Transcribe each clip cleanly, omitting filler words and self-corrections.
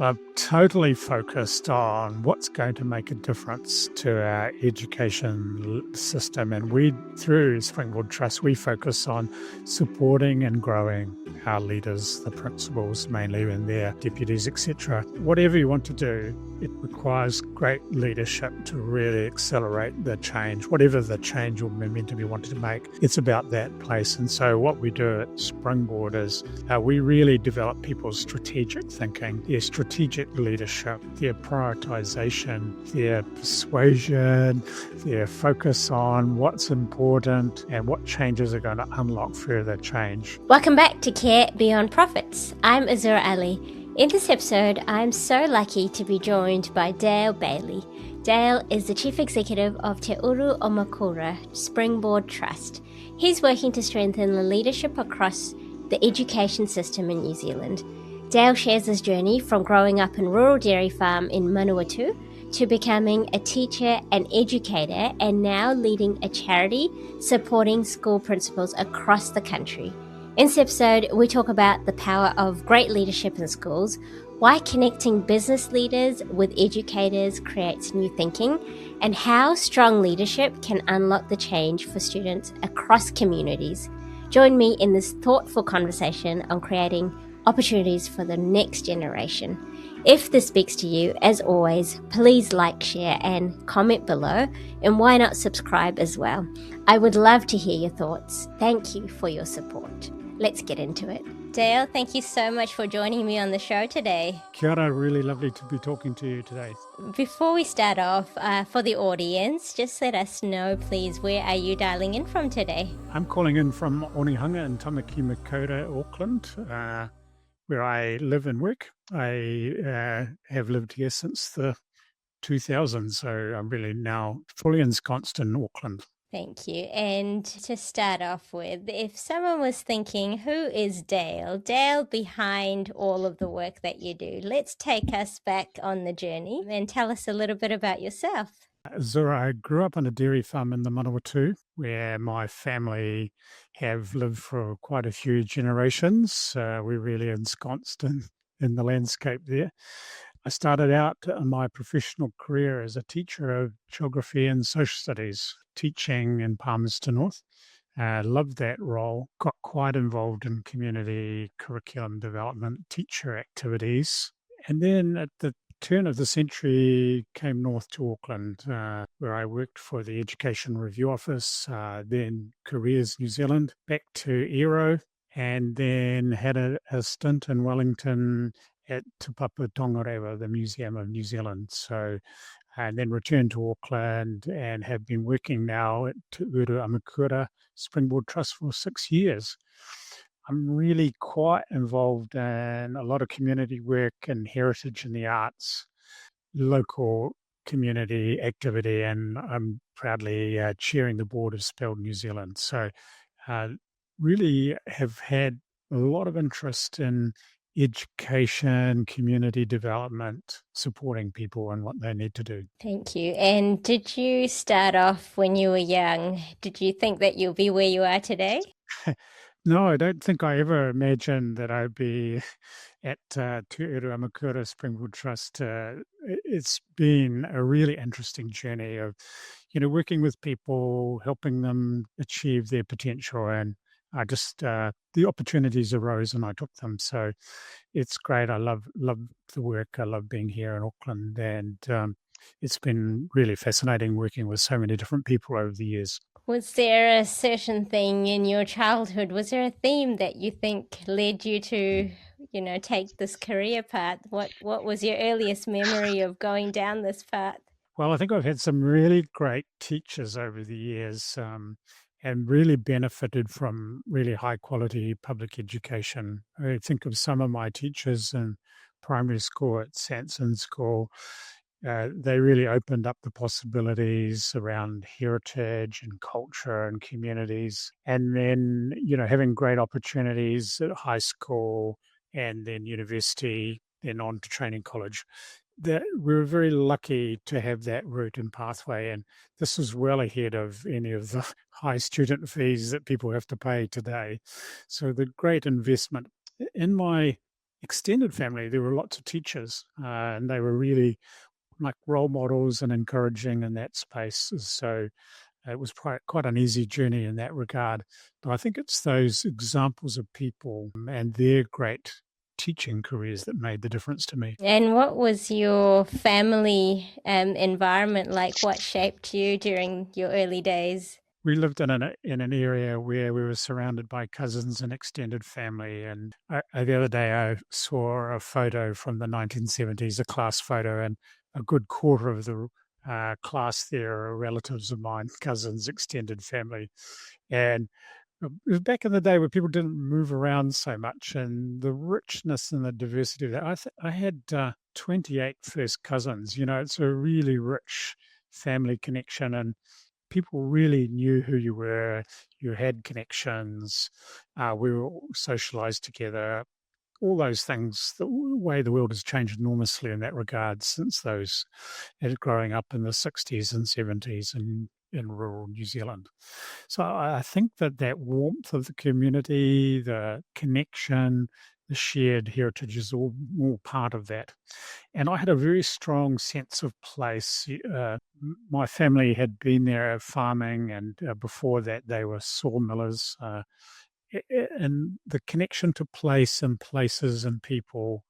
I'm totally focused on what's going to make a difference to our education system. And through Springboard Trust, we focus on supporting and growing our leaders, the principals mainly, and their deputies, etc. Whatever you want to do, it requires great leadership to really accelerate the change. Whatever the change or momentum you want to make, it's about that place. And so what we do at Springboard is we really develop people's strategic thinking, their strategic leadership, their prioritization, their persuasion, their focus on what's important and what changes are going to unlock further change. Welcome back to Care Beyond Profits. I'm Azura Ali. In this episode, I'm so lucky to be joined by Dale Bailey. Dale is the Chief Executive of Te Uru Amokura Springboard Trust. He's working to strengthen the leadership across the education system in New Zealand. Dale shares his journey from growing up in rural dairy farm in Manawatū to becoming a teacher and educator and now leading a charity supporting school principals across the country. In this episode, we talk about the power of great leadership in schools, why connecting business leaders with educators creates new thinking, and how strong leadership can unlock the change for students across communities. Join me in this thoughtful conversation on creating opportunities for the next generation. If this speaks to you, as always, please like, share, and comment below, and why not subscribe as well? I would love to hear your thoughts. Thank you for your support. Let's get into it. Dale, thank you so much for joining me on the show today. Kia ora, really lovely to be talking to you today. Before we start off, for the audience, just let us know, please, where are you dialing in from today? I'm calling in from Onehunga in Tamaki Makaurau, Auckland, where I live and work. I have lived here since the 2000s, so I'm really now fully ensconced in Auckland. Thank you. And to start off with, if someone was thinking, who is Dale? Dale behind all of the work that you do. Let's take us back on the journey and tell us a little bit about yourself. Zura, I grew up on a dairy farm in the Manawatū, where my family have lived for quite a few generations. We're really ensconced in the landscape there. I started out my professional career as a teacher of geography and social studies, teaching in Palmerston North. Loved that role, got quite involved in community curriculum development, teacher activities. And then at the turn of the century, came north to Auckland, where I worked for the Education Review Office, then Careers New Zealand, back to Aotearoa, and then had a stint in Wellington at Te Papa Tongarewa, the Museum of New Zealand. So, and then returned to Auckland and have been working now at Te Uru Amokura Springboard Trust for 6 years. I'm really quite involved in a lot of community work and heritage and the arts, local community activity, and I'm proudly chairing the board of Spelled New Zealand. So really have had a lot of interest in education, community development, supporting people and what they need to do. Thank you. And did you start off when you were young? Did you think that you'll be where you are today? No, I don't think I ever imagined that I'd be at Te Uru Amokura Springboard Trust. It's been a really interesting journey of, working with people, helping them achieve their potential, and I just the opportunities arose and I took them. So it's great. I love the work. I love being here in Auckland, and it's been really fascinating working with so many different people over the years. Was there a certain thing in your childhood? Was there a theme that you think led you to, take this career path? What was your earliest memory of going down this path? Well, I think I've had some really great teachers over the years, and really benefited from really high quality public education. I think of some of my teachers in primary school at Sanson School. They really opened up the possibilities around heritage and culture and communities. And then, having great opportunities at high school and then university, then on to training college. That we were very lucky to have that route and pathway, and this was well ahead of any of the high student fees that people have to pay today. So the great investment in my extended family, there were lots of teachers, and they were really like role models and encouraging in that space. So it was quite an easy journey in that regard. But I think it's those examples of people and their great teaching careers that made the difference to me. And what was your family environment like? What shaped you during your early days? We lived in an area where we were surrounded by cousins and extended family. And the other day, I saw a photo from the 1970s, a class photo, and a good quarter of the class there are relatives of mine, cousins, extended family. And it was back in the day where people didn't move around so much, and the richness and the diversity of that. I had 28 first cousins. It's a really rich family connection, and people really knew who you were. You had connections. We were all socialized together. All those things, the way the world has changed enormously in that regard since those growing up in the 60s and 70s in rural New Zealand. So I think that warmth of the community, the connection, the shared heritage is all part of that. And I had a very strong sense of place. My family had been there farming, and before that, they were sawmillers. And the connection to place and places and people,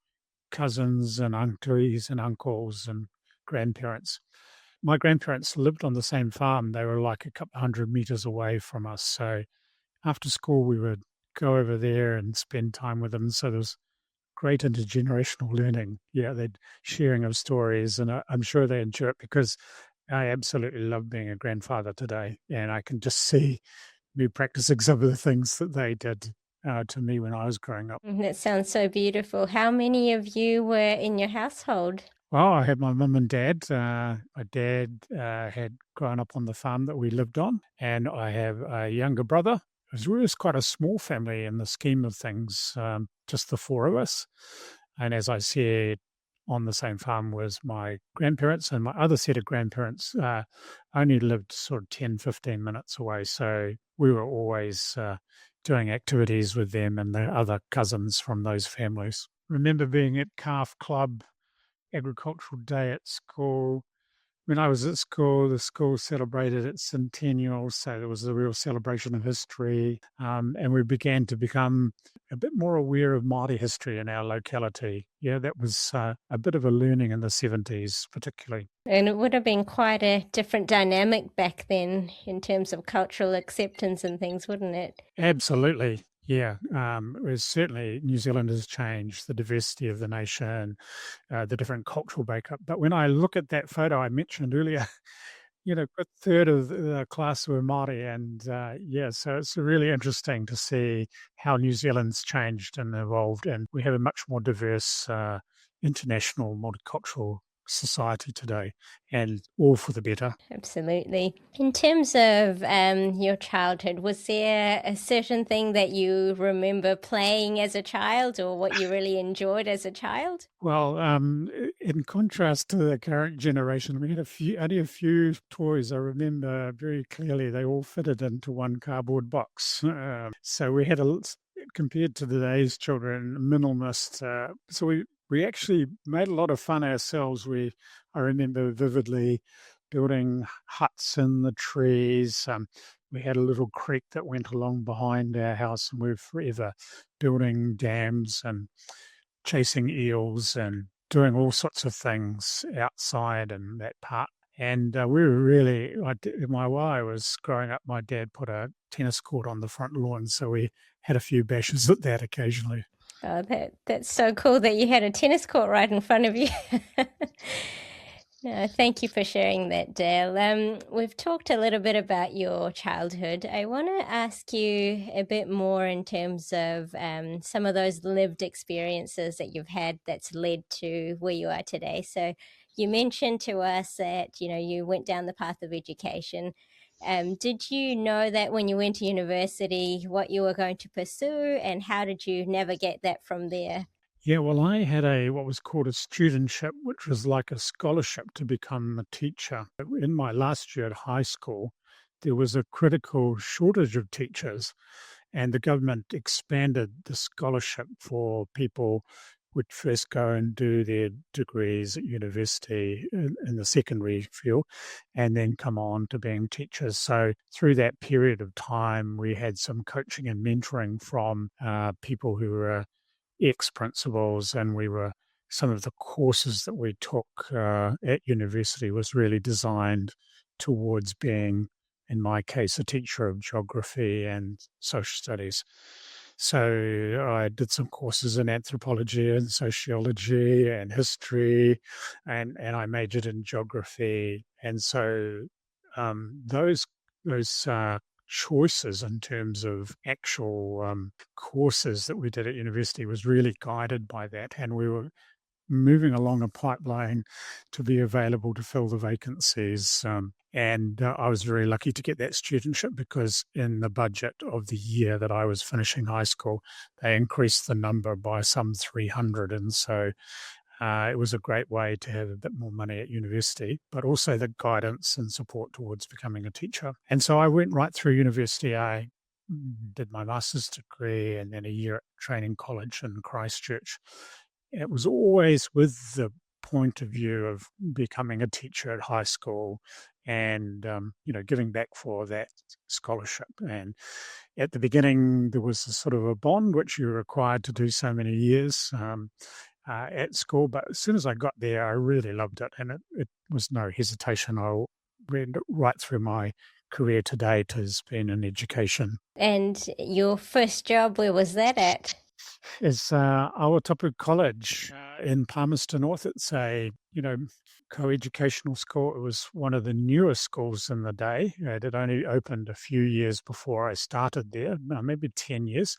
cousins and aunties and uncles and grandparents. My grandparents lived on the same farm. They were like a couple 100 meters away from us. So after school, we would go over there and spend time with them. So there was great intergenerational learning. Yeah, they sharing of stories, and I'm sure they enjoy it because I absolutely love being a grandfather today, and I can just see me practicing some of the things that they did to me when I was growing up. That sounds so beautiful. How many of you were in your household? Well, I had my mum and dad. My dad had grown up on the farm that we lived on, and I have a younger brother. It was quite a small family in the scheme of things, just the four of us. And as I said, on the same farm was my grandparents, and my other set of grandparents only lived sort of 10, 15 minutes away. So we were always doing activities with them and the other cousins from those families. Remember being at Calf Club agricultural day at school. When I was at school, the school celebrated its centennial, so there was a real celebration of history, and we began to become a bit more aware of Māori history in our locality. Yeah, that was a bit of a learning in the 70s, particularly. And it would have been quite a different dynamic back then in terms of cultural acceptance and things, wouldn't it? Absolutely. Yeah, it was certainly New Zealand has changed, the diversity of the nation, the different cultural makeup. But when I look at that photo I mentioned earlier, a third of the class were Māori. And yeah, so it's really interesting to see how New Zealand's changed and evolved. And we have a much more diverse international multicultural society today, and all for the better. Absolutely. In terms of your childhood, was there a certain thing that you remember playing as a child or what you really enjoyed as a child? Well, in contrast to the current generation, we had only a few toys. I remember very clearly they all fitted into one cardboard box. So we had compared to today's children, minimalist. So we actually made a lot of fun ourselves. I remember vividly building huts in the trees. We had a little creek that went along behind our house, and we were forever building dams and chasing eels and doing all sorts of things outside in that park. And we were really, while I was growing up, my dad put a tennis court on the front lawn, so we had a few bashes at that occasionally. Oh, that's so cool that you had a tennis court right in front of you. No, thank you for sharing that, Dale. We've talked a little bit about your childhood. I want to ask you a bit more in terms of some of those lived experiences that you've had that's led to where you are today. So you mentioned to us that, you went down the path of education. Did you know that when you went to university, what you were going to pursue, and how did you navigate that from there? Yeah, well, I had what was called a studentship, which was like a scholarship to become a teacher. In my last year at high school, there was a critical shortage of teachers, and the government expanded the scholarship for people would first go and do their degrees at university in the secondary field and then come on to being teachers. So through that period of time, we had some coaching and mentoring from people who were ex-principals, and some of the courses that we took at university was really designed towards being, in my case, a teacher of geography and social studies. So I did some courses in anthropology and sociology and history, and I majored in geography. And so those choices in terms of actual courses that we did at university was really guided by that, and we were moving along a pipeline to be available to fill the vacancies. And I was very lucky to get that studentship, because in the budget of the year that I was finishing high school, they increased the number by some 300. And so it was a great way to have a bit more money at university, but also the guidance and support towards becoming a teacher. And so I went right through university. I did my master's degree and then a year at training college in Christchurch. It was always with the point of view of becoming a teacher at high school and, giving back for that scholarship. And at the beginning, there was a sort of a bond, which you're required to do so many years at school. But as soon as I got there, I really loved it. And it was no hesitation. I went right through my career to date has been in education. And your first job, where was that at? It's Aotearoa College in Palmerston North. It's a, co-educational school. It was one of the newest schools in the day. It had only opened a few years before I started there, maybe 10 years.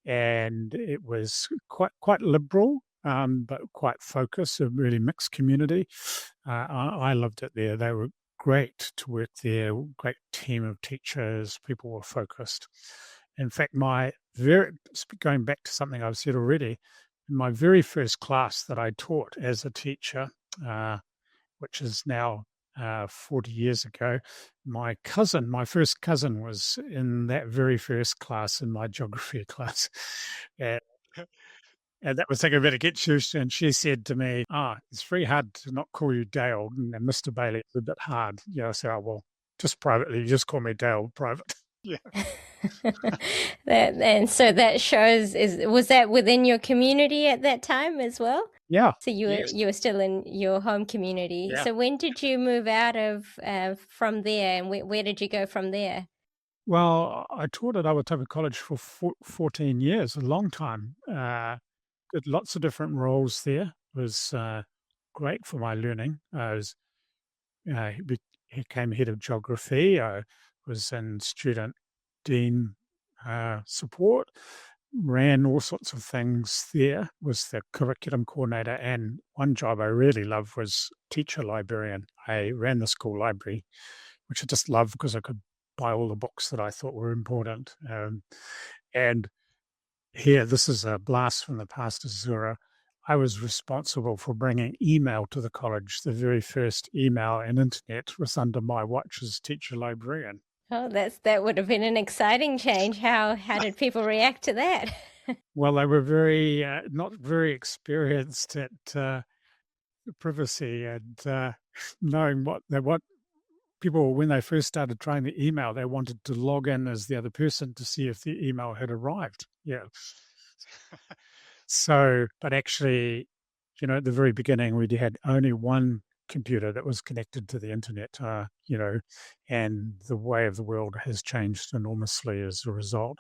And it was quite liberal, but quite focused, a really mixed community. I loved it there. They were great to work there, great team of teachers. People were focused. In fact, going back to something I've said already, in my very first class that I taught as a teacher, which is now 40 years ago, my first cousin was in that very first class in my geography class. And, and that was like a bit of get used to. And she said to me, it's very hard to not call you Dale. And Mr. Bailey is a bit hard. I said, well, just privately, just call me Dale private. Yeah. And so that shows, was that within your community at that time as well? Yeah. So you were still in your home community. Yeah. So when did you move out of from there, and where did you go from there? Well, I taught at Aotearoa College for 14 years, a long time. Did lots of different roles there. It was great for my learning. He became head of geography. I was in student dean support, ran all sorts of things there, was the curriculum coordinator, and one job I really loved was teacher librarian. I ran the school library, which I just loved because I could buy all the books that I thought were important. And here, this is a blast from the past, Azura. I was responsible for bringing email to the college. The very first email and internet was under my watch as teacher librarian. Oh, that would have been an exciting change. How did people react to that? Well, they were not very experienced at privacy and knowing what people, when they first started trying the email, they wanted to log in as the other person to see if the email had arrived. Yeah. So, but actually, at the very beginning, we had only one computer that was connected to the internet, and the way of the world has changed enormously as a result.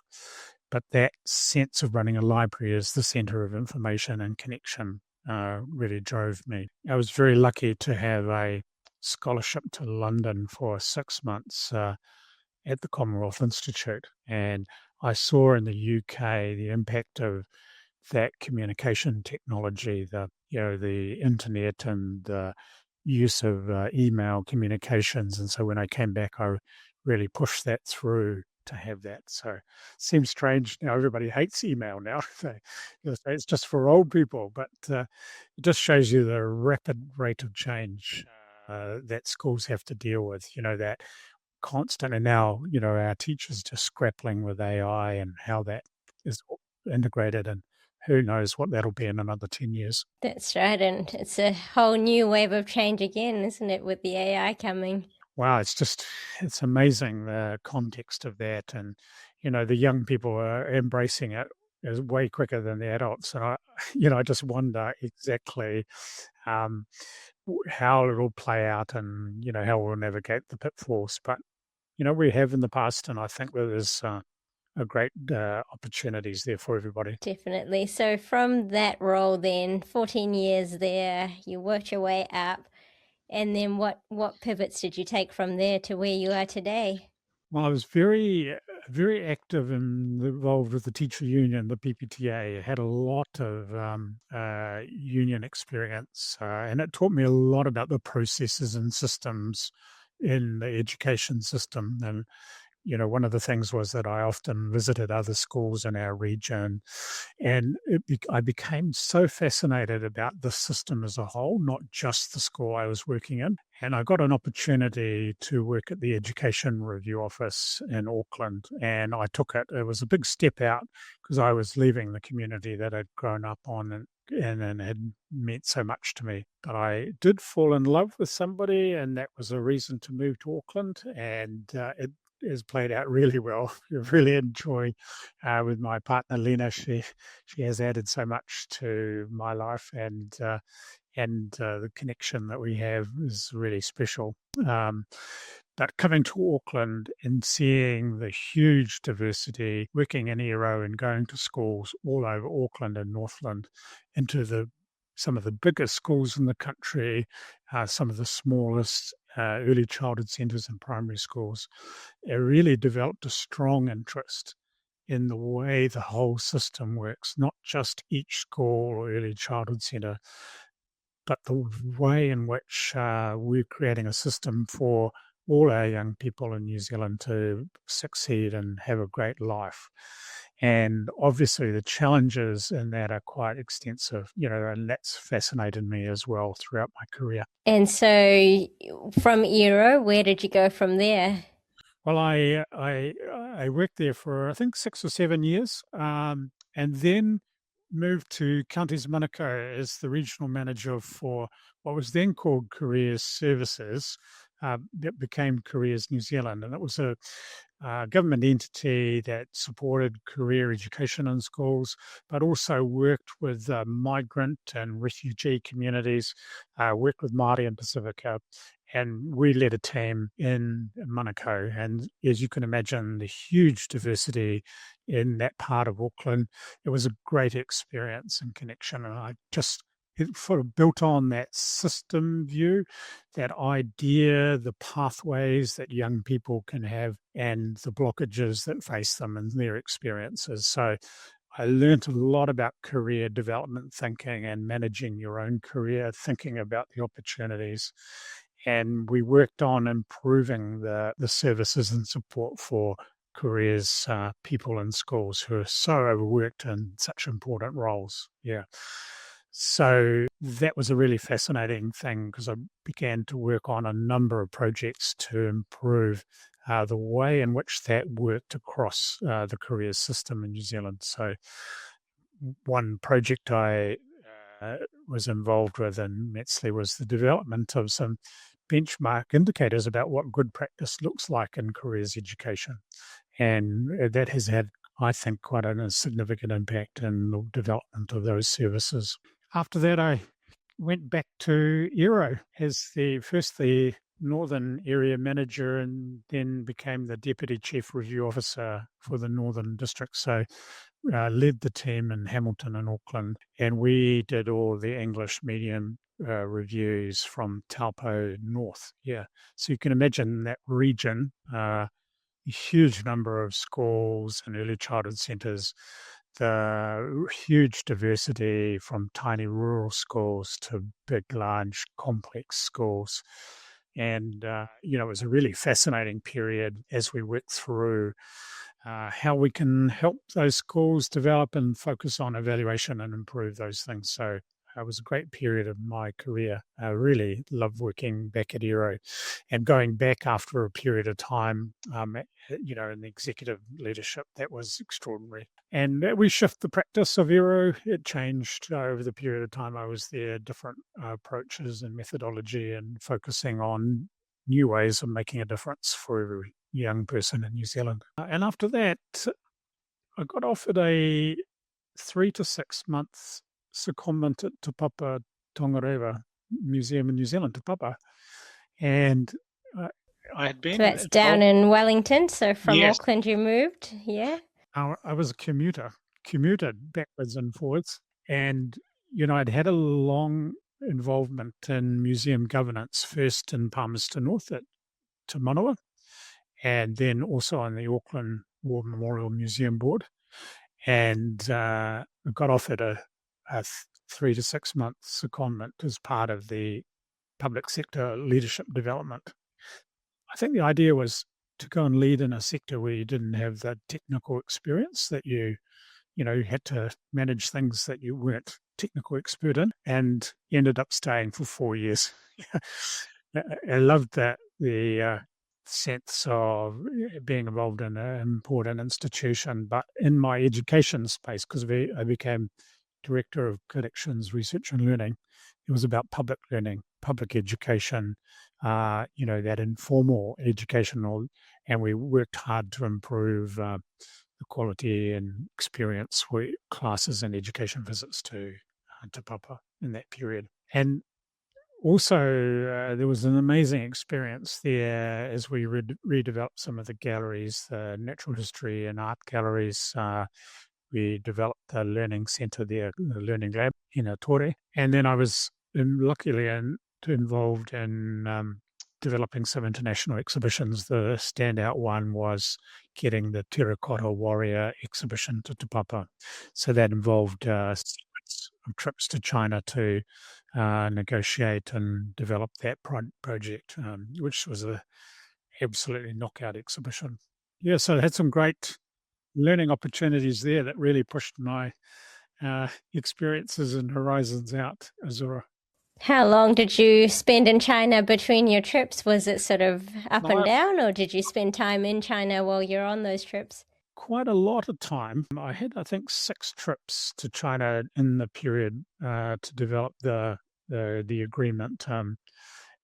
But that sense of running a library as the center of information and connection really drove me. I was very lucky to have a scholarship to London for 6 months at the Commonwealth Institute, and I saw in the UK the impact of that communication technology, the internet and the use of email communications. And so when I came back, I really pushed that through to have that. So it seems strange now. Everybody hates email now. It's just for old people, but it just shows you the rapid rate of change that schools have to deal with, that constant. And now, our teachers just grappling with AI and how that is integrated and who knows what that'll be in another 10 years. That's right, and it's a whole new wave of change again, isn't it, with the AI coming? Wow, it's amazing the context of that. And, the young people are embracing it is way quicker than the adults. And I just wonder exactly um, how it'll play out and, how we'll navigate the pitfalls. But, we have in the past, and I think there's a great opportunities there for everybody. Definitely. So from that role then, 14 years there, you worked your way up. And then what pivots did you take from there to where you are today? Well, I was very, very active and involved with the teacher union, the PPTA. I had a lot of union experience, and it taught me a lot about the processes and systems in the education system. And one of the things was that I often visited other schools in our region, and I became so fascinated about the system as a whole, not just the school I was working in. And I got an opportunity to work at the Education Review Office in Auckland, and I took it. It was a big step out because I was leaving the community that I'd grown up on and had meant so much to me. But I did fall in love with somebody, and that was a reason to move to Auckland, and it has played out really well. I really enjoy with my partner Lena. She has added so much to my life, and the connection that we have is really special. But coming to Auckland and seeing the huge diversity, working in Aotearoa and going to schools all over Auckland and Northland, into some of the biggest schools in the country, some of the smallest early childhood centres and primary schools, it really developed a strong interest in the way the whole system works, not just each school or early childhood centre, but the way in which we're creating a system for all our young people in New Zealand to succeed and have a great life. And obviously the challenges in that are quite extensive, and that's fascinated me as well throughout my career. And so from Aotearoa, where did you go from there? Well, I worked there for, I think, 6 or 7 years, and then moved to Counties Manawatū as the regional manager for what was then called Careers Services, that became Careers New Zealand. And it was a government entity that supported career education in schools, but also worked with migrant and refugee communities, worked with Māori and Pacifica. And we led a team in Manawatū. And as you can imagine, the huge diversity in that part of Auckland, it was a great experience and connection. And it sort of built on that system view, that idea, the pathways that young people can have and the blockages that face them and their experiences. So I learned a lot about career development thinking and managing your own career, thinking about the opportunities. And we worked on improving the services and support for careers people in schools who are so overworked in such important roles. Yeah. So that was a really fascinating thing because I began to work on a number of projects to improve the way in which that worked across the careers system in New Zealand. So one project I was involved with in Metzley was the development of some benchmark indicators about what good practice looks like in careers education. And that has had, I think, quite a significant impact in the development of those services. After that, I went back to Aero as the Northern Area Manager and then became the Deputy Chief Review Officer for the Northern District. So led the team in Hamilton and Auckland, and we did all the English medium reviews from Taupo North. Yeah. So you can imagine that region, a huge number of schools and early childhood centres, the huge diversity from tiny rural schools to big, large, complex schools. And, it was a really fascinating period as we worked through how we can help those schools develop and focus on evaluation and improve those things. So It was a great period of my career. I really loved working back at Aero and going back after a period of time, in the executive leadership. That was extraordinary. And we shift the practice of Aero. It changed over the period of time I was there, different approaches and methodology and focusing on new ways of making a difference for every young person in New Zealand. And after that, I got offered a 3 to 6 months secondment at Te Papa Tongarewa Museum in New Zealand, Te Papa. And I had been... So that's down in Wellington, so from Yes. Auckland you moved, yeah? I was a commuted backwards and forwards. And, I'd had a long involvement in museum governance, first in Palmerston North at Te Manawa, and then also on the Auckland War Memorial Museum Board. And I got offered a 3 to 6 month secondment as part of the public sector leadership development. I think the idea was to go and lead in a sector where you didn't have the technical experience, that you had to manage things that you weren't technical expert in, and ended up staying for 4 years. I loved the sense of being involved in an important institution, but in my education space, because I became Director of Collections, Research and Learning, it was about public learning, public education, that informal educational, and we worked hard to improve the quality and experience for classes and education visits to Te Papa in that period. And also, there was an amazing experience there as we redeveloped some of the galleries, the natural history and art galleries. We developed the learning centre there, the learning lab in Aotearoa. And then I was luckily involved in developing some international exhibitions. The standout one was getting the Terracotta Warrior exhibition to Te Papa. So that involved trips to China to negotiate and develop that project, which was a absolutely knockout exhibition. Yeah, so I had some great learning opportunities there that really pushed my experiences and horizons out, Azura. How long did you spend in China between your trips? Was it sort of up and down, or did you spend time in China while you're on those trips? Quite a lot of time. I had, I think, 6 trips to China in the period to develop the agreement,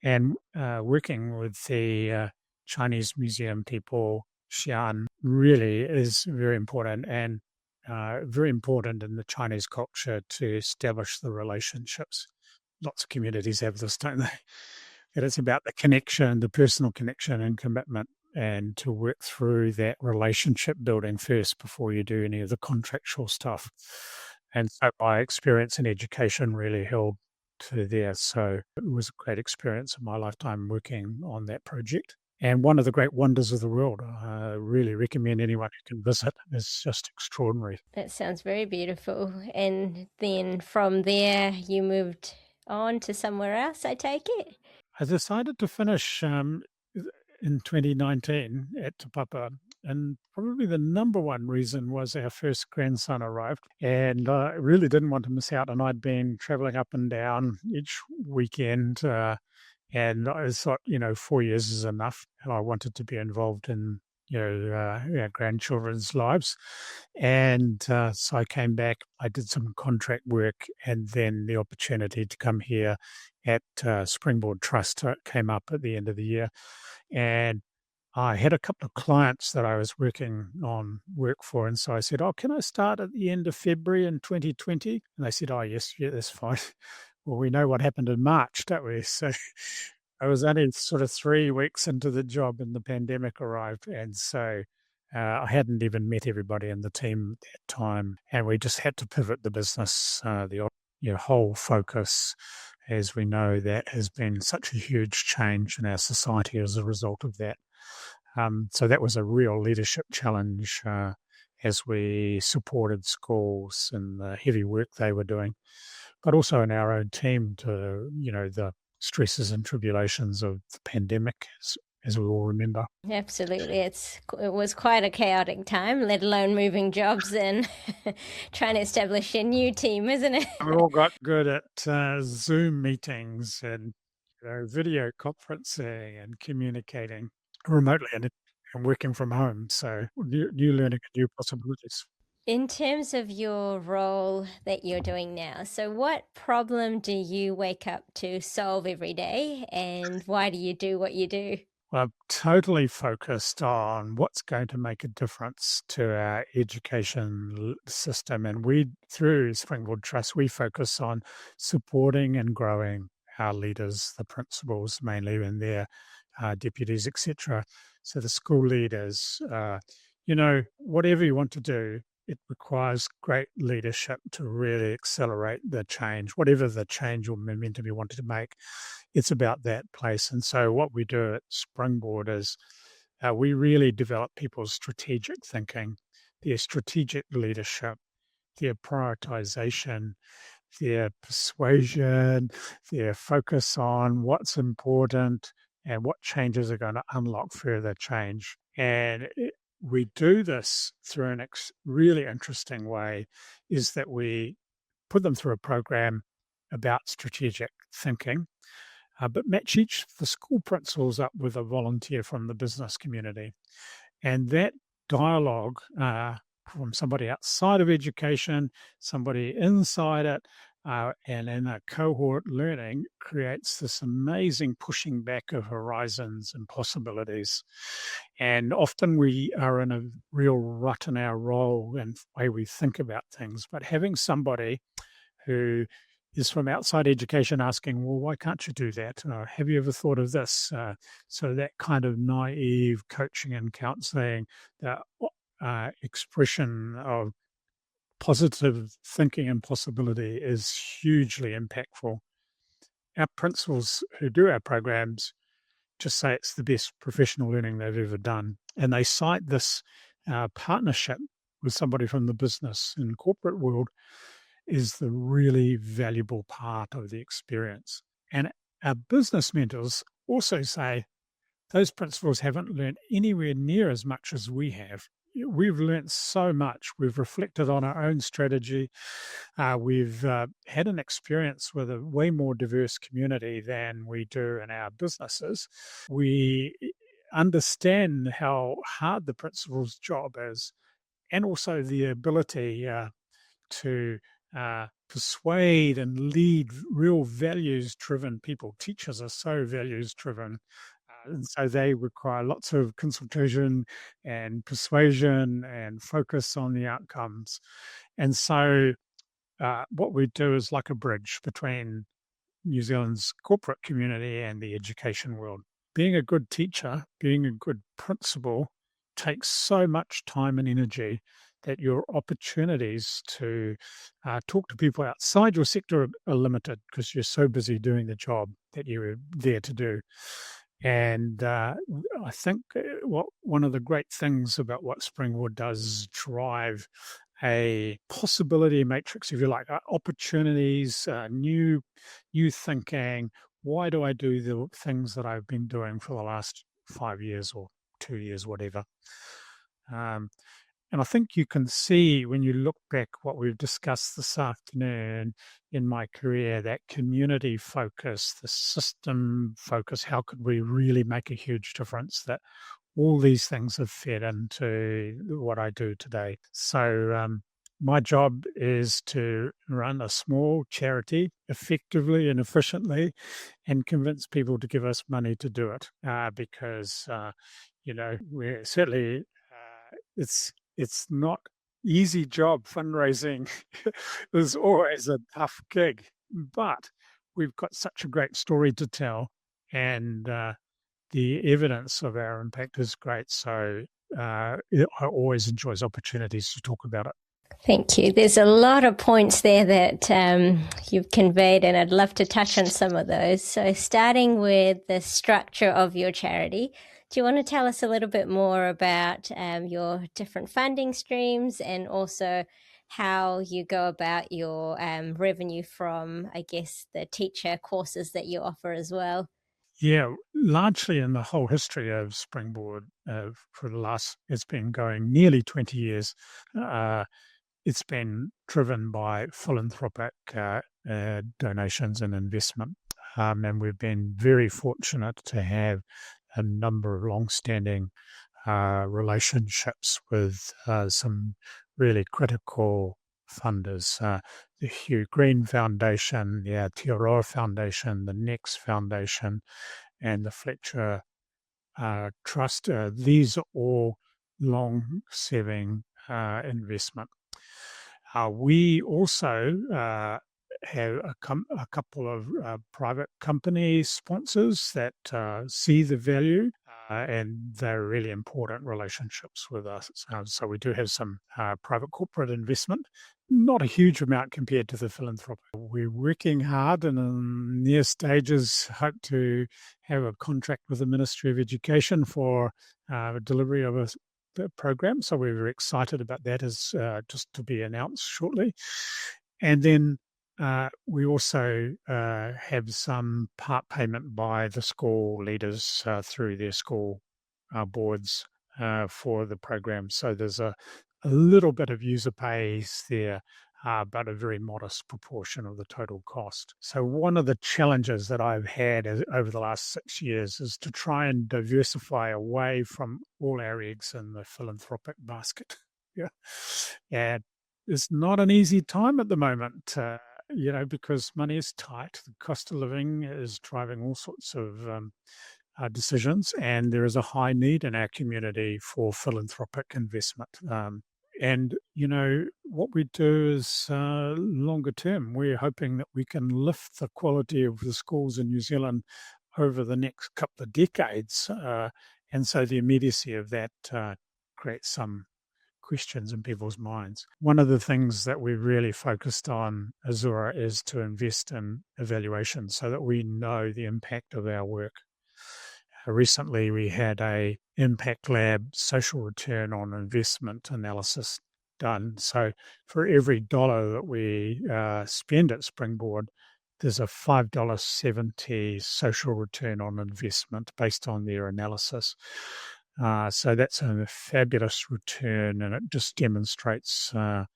and working with the Chinese museum people. Xi'an really is very important, and very important in the Chinese culture to establish the relationships. Lots of communities have this, don't they? And it's about the connection, the personal connection and commitment, and to work through that relationship building first before you do any of the contractual stuff. And so my experience in education really held to there. So it was a great experience of my lifetime working on that project. And one of the great wonders of the world. I really recommend anyone who can visit. It's just extraordinary. That sounds very beautiful. And then from there, you moved on to somewhere else, I take it? I decided to finish in 2019 at Te Papa, and probably the number one reason was our first grandson arrived, and I really didn't want to miss out. And I'd been travelling up and down each weekend, and I thought, 4 years is enough, and I wanted to be involved in our grandchildren's lives. And so I came back, I did some contract work, and then the opportunity to come here at Springboard Trust came up at the end of the year. And I had a couple of clients that I was working on work for. And so I said, can I start at the end of February in 2020? And they said, yes, yeah, that's fine. Well, we know what happened in March, don't we? So I was only sort of 3 weeks into the job and the pandemic arrived. And so I hadn't even met everybody in the team at that time. And we just had to pivot the business, the whole focus. As we know, that has been such a huge change in our society as a result of that. So that was a real leadership challenge as we supported schools and the heavy work they were doing, but also in our own team to, the stresses and tribulations of the pandemic as we all remember. Absolutely. It was quite a chaotic time, let alone moving jobs and trying to establish a new team, isn't it? We all got good at Zoom meetings and video conferencing and communicating remotely and working from home. So new learning and new possibilities. In terms of your role that you're doing now, so what problem do you wake up to solve every day, and why do you do what you do? I'm totally focused on what's going to make a difference to our education system. And we, through Springboard Trust, we focus on supporting and growing our leaders, the principals mainly, and their deputies, etc. So the school leaders, whatever you want to do, it requires great leadership to really accelerate the change, whatever the change or momentum you wanted to make. It's about that place. And so, what we do at Springboard is we really develop people's strategic thinking, their strategic leadership, their prioritization, their persuasion, their focus on what's important and what changes are going to unlock further change. And we do this through an really interesting way, is that we put them through a program about strategic thinking, but match each of the school principals up with a volunteer from the business community. And that dialogue from somebody outside of education, somebody inside it, and in a cohort learning creates this amazing pushing back of horizons and possibilities. And often we are in a real rut in our role and way we think about things, but having somebody who is from outside education asking, well, why can't you do that? Have you ever thought of this? So that kind of naive coaching and counseling, the expression of positive thinking and possibility is hugely impactful. Our principals who do our programs just say it's the best professional learning they've ever done. And they cite this partnership with somebody from the business and corporate world is the really valuable part of the experience. And our business mentors also say those principals haven't learned anywhere near as much as we have. We've learned so much. We've reflected on our own strategy. We've had an experience with a way more diverse community than we do in our businesses. We understand how hard the principal's job is, and also the ability to persuade and lead real values-driven people. Teachers are so values-driven. And so they require lots of consultation and persuasion and focus on the outcomes. And so what we do is like a bridge between New Zealand's corporate community and the education world. Being a good teacher, being a good principal takes so much time and energy that your opportunities to talk to people outside your sector are limited because you're so busy doing the job that you're there to do. And I think one of the great things about what Springboard does is drive a possibility matrix, if you like, opportunities, new thinking. Why do I do the things that I've been doing for the last 5 years or 2 years, whatever? And I think you can see when you look back what we've discussed this afternoon in my career, that community focus, the system focus, how could we really make a huge difference, that all these things have fed into what I do today. So my job is to run a small charity effectively and efficiently and convince people to give us money to do it because, we're certainly, it's not easy job fundraising. There's always a tough gig, but we've got such a great story to tell, and the evidence of our impact is great. So I always enjoy opportunities to talk about it. Thank you. There's a lot of points there that you've conveyed, and I'd love to touch on some of those. So starting with the structure of your charity, do you want to tell us a little bit more about your different funding streams and also how you go about your revenue from, I guess, the teacher courses that you offer as well? Yeah, largely in the whole history of Springboard it's been going nearly 20 years. It's been driven by philanthropic donations and investment. And we've been very fortunate to have a number of long-standing relationships with some really critical funders. The Hugh Green Foundation, the Aotearoa Foundation, the Next Foundation, and the Fletcher Trust. These are all long-serving investment. We also have a couple of private company sponsors that see the value, and they're really important relationships with us. So we do have some private corporate investment, not a huge amount compared to the philanthropic. We're working hard and in near stages hope to have a contract with the Ministry of Education for delivery of a program. So we're very excited about that, as just to be announced shortly. And then we also have some part payment by the school leaders through their school boards for the program. So there's a little bit of user pays there, but a very modest proportion of the total cost. So one of the challenges that I've had over the last 6 years is to try and diversify away from all our eggs in the philanthropic basket. Yeah, and it's not an easy time at the moment. Because money is tight, the cost of living is driving all sorts of decisions, and there is a high need in our community for philanthropic investment. And what we do is longer term. We're hoping that we can lift the quality of the schools in New Zealand over the next couple of decades. And so the immediacy of that creates some questions in people's minds. One of the things that we've really focused on, Azura, is to invest in evaluation so that we know the impact of our work. Recently, we had a Impact Lab social return on investment analysis done. So for every dollar that we spend at Springboard, there's a $5.70 social return on investment based on their analysis. So that's a fabulous return, and it just demonstrates the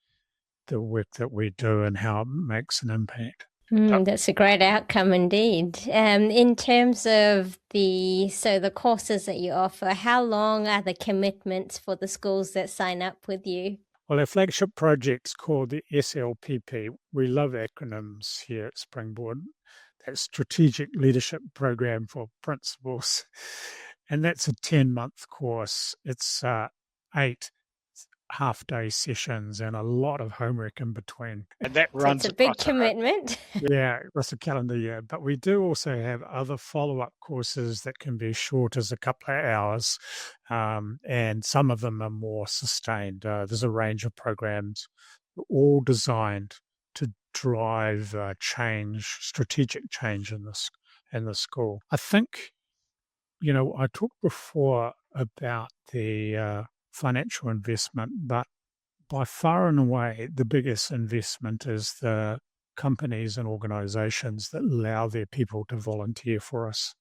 work that we do and how it makes an impact. That's a great outcome indeed. In terms of the courses that you offer, how long are the commitments for the schools that sign up with you? Well, our flagship project's called the SLPP. We love acronyms here at Springboard. That's Strategic Leadership Program for Principals. And that's a 10-month course. It's 8 half-day sessions and a lot of homework in between. And that runs. It's a big commitment. Yeah, across a calendar year. But we do also have other follow-up courses that can be short as a couple of hours, and some of them are more sustained. There's a range of programs, all designed to drive strategic change in the school. I think, I talked before about the financial investment, but by far and away, the biggest investment is the companies and organizations that allow their people to volunteer for us.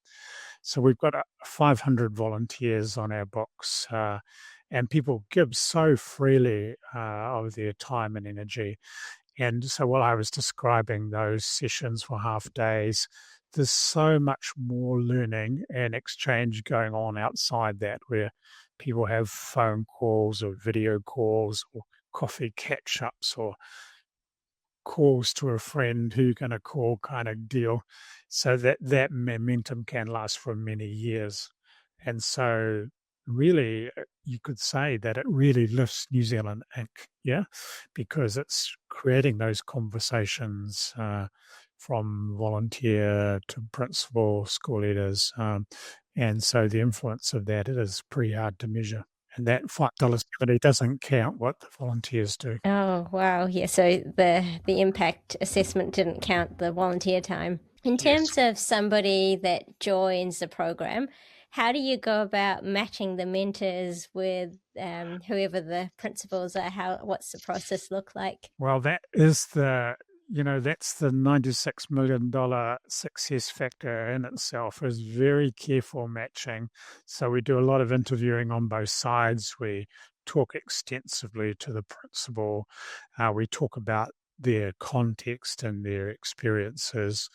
So we've got 500 volunteers on our books, and people give so freely of their time and energy. And so while I was describing those sessions for half days, there's so much more learning and exchange going on outside that, where people have phone calls or video calls or coffee catch-ups or calls to a friend who you're going to call kind of deal, so that momentum can last for many years. And so really, you could say that it really lifts New Zealand Inc., yeah, because it's creating those conversations from volunteer to principal, school leaders, and so the influence of that, it is pretty hard to measure. And that $5.70 doesn't count what the volunteers do. Oh, wow. Yeah, so the impact assessment didn't count the volunteer time. In terms of somebody that joins the program, how do you go about matching the mentors with whoever the principals are? What's the process look like? Well, that is the that's the $96 million success factor in itself, is very careful matching. So we do a lot of interviewing on both sides. We talk extensively to the principal. We talk about their context and their experiences.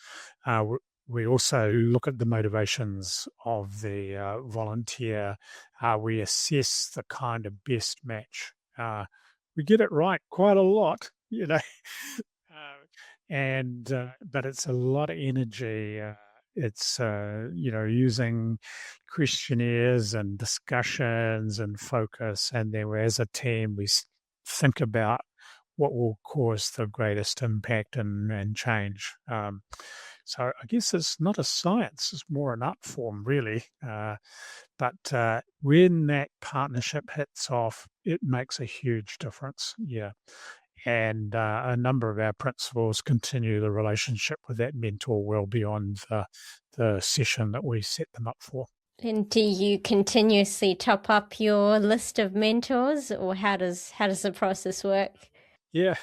We also look at the motivations of the volunteer. We assess the kind of best match. We get it right quite a lot, but it's a lot of energy. It's using questionnaires and discussions and focus, and then as a team we think about what will cause the greatest impact and change. So I guess it's not a science; it's more an art form, really. But when that partnership hits off, it makes a huge difference. Yeah. And a number of our principals continue the relationship with that mentor well beyond the session that we set them up for. And do you continuously top up your list of mentors, or how does the process work? Yeah,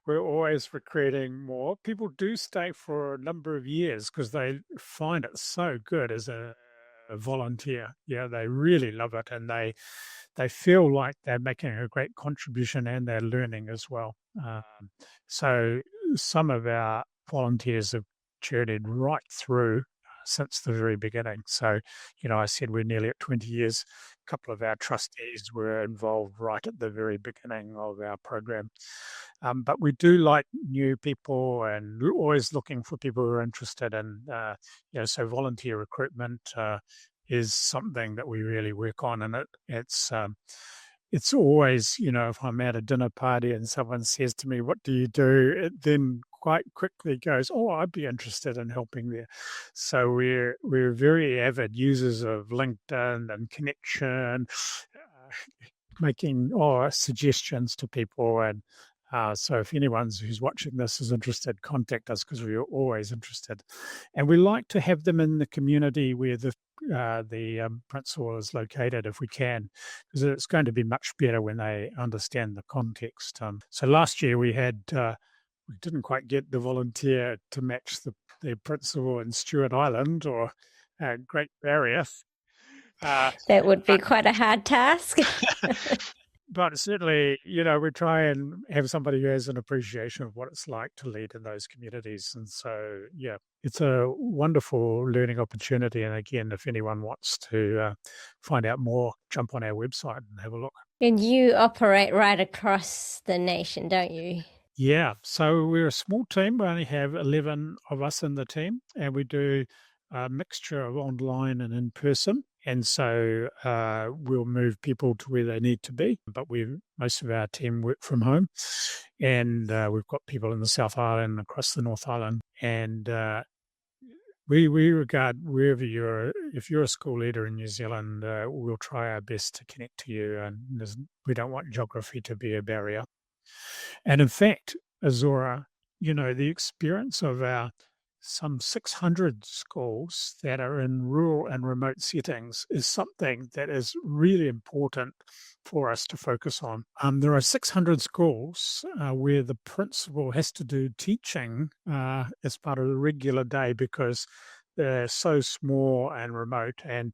we're always recruiting more. People do stay for a number of years because they find it so good as a volunteer. Yeah, they really love it, and they feel like they're making a great contribution and they're learning as well. So some of our volunteers have journeyed right through since the very beginning. So, I said we're nearly at 20 years. A couple of our trustees were involved right at the very beginning of our program. But we do like new people, and we're always looking for people who are interested in, so volunteer recruitment is something that we really work on. And it's always, if I'm at a dinner party and someone says to me, "What do you do?" It then quite quickly goes, "Oh, I'd be interested in helping there." So we're very avid users of LinkedIn and Connection, making suggestions to people. And so if anyone who's watching this is interested, contact us, because we're always interested. And we like to have them in the community where the principal is located if we can, because it's going to be much better when they understand the context. So last year we didn't quite get the volunteer to match the principal in Stewart Island or Great Barrier. That would be quite a hard task. But certainly, we try and have somebody who has an appreciation of what it's like to lead in those communities. And so, yeah, it's a wonderful learning opportunity. And again, if anyone wants to find out more, jump on our website and have a look. And you operate right across the nation, don't you? Yeah, so we're a small team. We only have 11 of us in the team, and we do a mixture of online and in person. And so we'll move people to where they need to be, but most of our team work from home. And we've got people in the South Island, across the North Island. And we regard if you're a school leader in New Zealand, we'll try our best to connect to you. And we don't want geography to be a barrier. And in fact, Azora, the experience of our some 600 schools that are in rural and remote settings is something that is really important for us to focus on. There are 600 schools where the principal has to do teaching as part of the regular day because they're so small and remote, and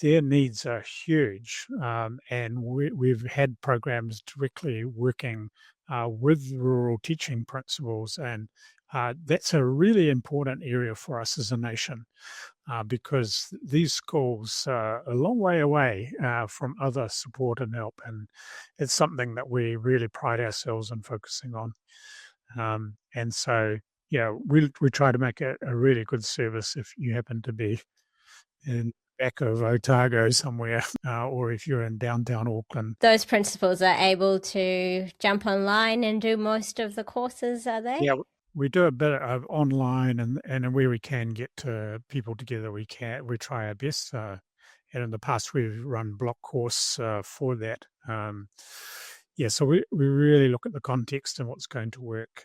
their needs are huge. And we've had programs directly working with rural teaching principals, and that's a really important area for us as a nation because these schools are a long way away from other support and help, and it's something that we really pride ourselves in focusing on. And so, yeah, we try to make it a really good service if you happen to be in back of Otago somewhere, or if you're in downtown Auckland. Those principals are able to jump online and do most of the courses, are they? Yeah, we do a bit of online, and where we can get people together, we try our best. And in the past, we've run block course for that. So we really look at the context and what's going to work.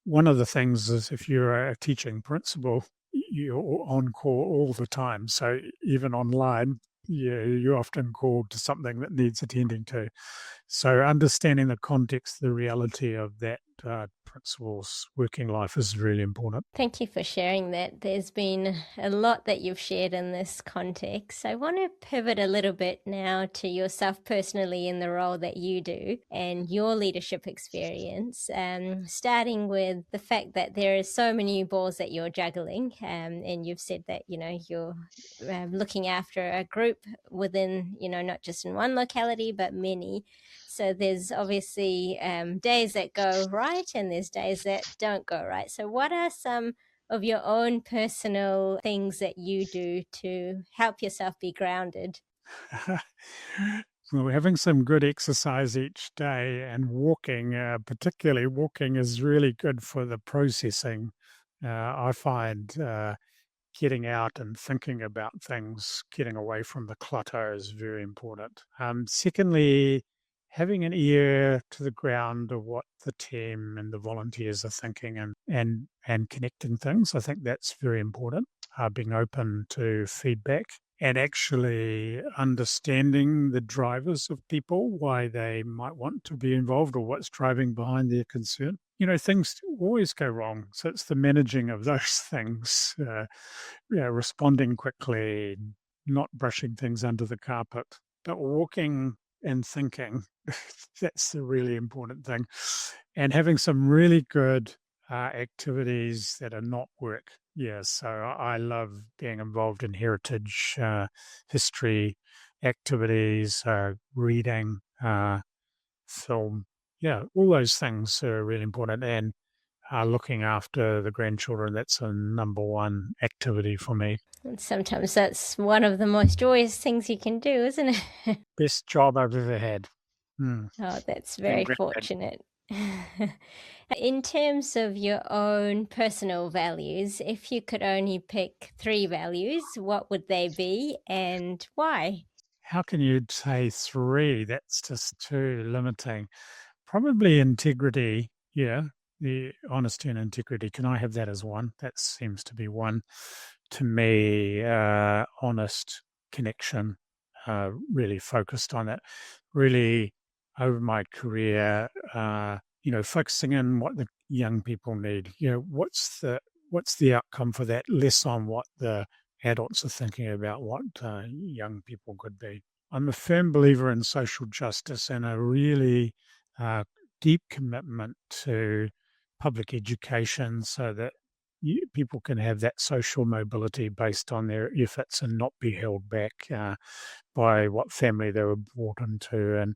One of the things is if you're a teaching principal, you're on call all the time. So even online, you're often called to something that needs attending to. So understanding the context, the reality of that principles, working life is really important. Thank you for sharing that. There's been a lot that you've shared in this context. I want to pivot a little bit now to yourself personally in the role that you do and your leadership experience, starting with the fact that there are so many balls that you're juggling. And you've said that, you're looking after a group within, not just in one locality, but many. So there's obviously days that go right and there's days that don't go right. So what are some of your own personal things that you do to help yourself be grounded? Well, we're having some good exercise each day, and walking, particularly walking, is really good for the processing. I find getting out and thinking about things, getting away from the clutter is very important. Secondly, having an ear to the ground of what the team and the volunteers are thinking and connecting things. I think that's very important. Being open to feedback and actually understanding the drivers of people, why they might want to be involved or what's driving behind their concern. Things always go wrong. So it's the managing of those things, responding quickly, not brushing things under the carpet, but walking and thinking. That's the really important thing. And having some really good activities that are not work. Yeah, so I love being involved in heritage, history activities, reading, film. Yeah, all those things are really important. And looking after the grandchildren, that's a number one activity for me. And sometimes that's one of the most joyous things you can do, isn't it? Best job I've ever had. Oh, that's very Granddad. fortunate. In terms of your own personal values, if you could only pick 3 values, what would they be and why? How can you say 3? That's just too limiting. Probably integrity. Yeah, the honesty and integrity. Can I have that as one? That seems to be one. To me, honest connection, really focused on it. Really, over my career, focusing on what the young people need. What's the outcome for that? Less on what the adults are thinking about what young people could be. I'm a firm believer in social justice and a really deep commitment to public education so that people can have that social mobility based on their efforts and not be held back by what family they were brought into. And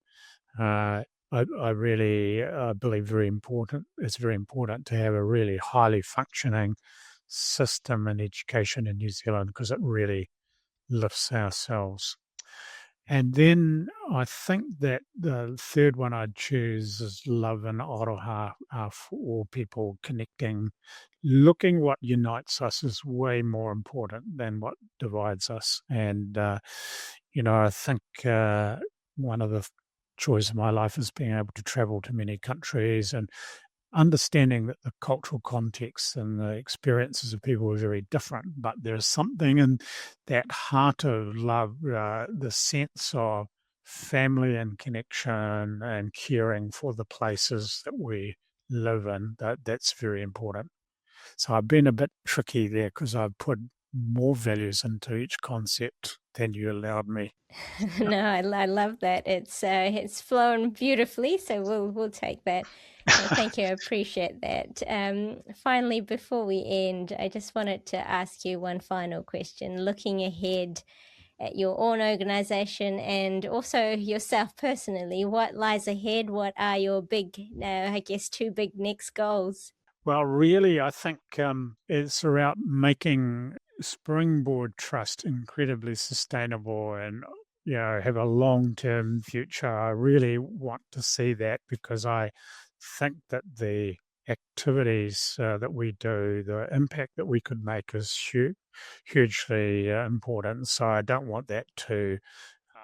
I really believe it's very important to have a really highly functioning system in education in New Zealand because it really lifts ourselves. And then I think that the third one I'd choose is love and aroha for all people connecting. Looking what unites us is way more important than what divides us. And, I think one of the joys of my life is being able to travel to many countries and understanding that the cultural context and the experiences of people are very different, but there's something in that heart of love, the sense of family and connection and caring for the places that we live in, that's very important. So I've been a bit tricky there because I've put more values into each concept than you allowed me. No, I love that. It's flown beautifully, so we'll take that. Thank you. I appreciate that. Finally, before we end, I just wanted to ask you one final question. Looking ahead at your own organization and also yourself personally, what lies ahead? What are your big, 2 big next goals? Well, really, I think it's about making Springboard Trust incredibly sustainable and have a long-term future. I really want to see that because I think that the activities that we do, the impact that we could make is hugely important. So I don't want that to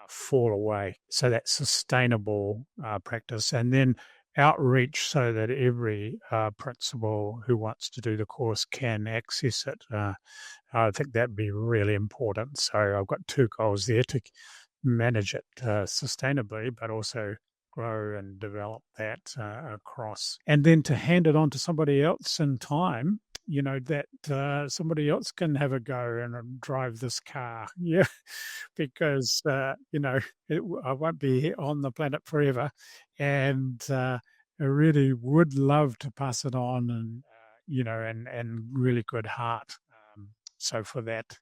fall away. So that's sustainable practice. And then outreach so that every principal who wants to do the course can access it. I think that'd be really important. So I've got 2 goals there to manage it sustainably, but also grow and develop that across. And then to hand it on to somebody else in time, that somebody else can have a go and drive this car. Yeah, because, I won't be on the planet forever. And I really would love to pass it on and really good heart. So for that.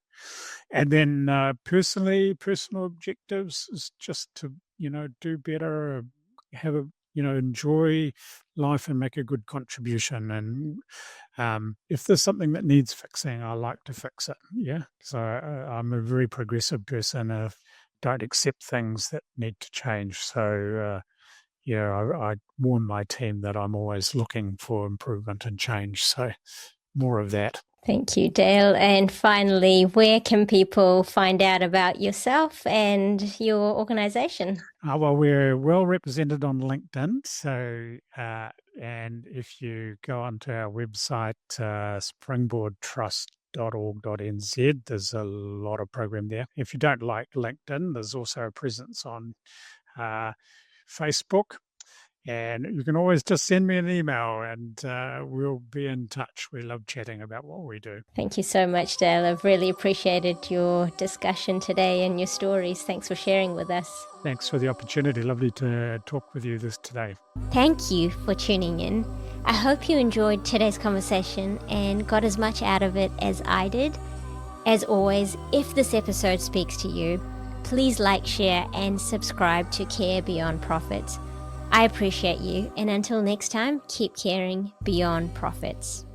And then personal objectives is just to, do better, enjoy life and make a good contribution. And if there's something that needs fixing, I like to fix it. Yeah. So I'm a very progressive person. I don't accept things that need to change. So, I warn my team that I'm always looking for improvement and change. So more of that. Thank you, Dale. And finally, where can people find out about yourself and your organisation? Well, we're well represented on LinkedIn. So, and if you go onto our website, springboardtrust.org.nz, there's a lot of program there. If you don't like LinkedIn, there's also a presence on Facebook. And you can always just send me an email and we'll be in touch. We love chatting about what we do. Thank you so much, Dale. I've really appreciated your discussion today and your stories. Thanks for sharing with us. Thanks for the opportunity. Lovely to talk with you today. Thank you for tuning in. I hope you enjoyed today's conversation and got as much out of it as I did. As always, if this episode speaks to you, please like, share, and subscribe to Care Beyond Profits. I appreciate you, and until next time, keep caring beyond profits.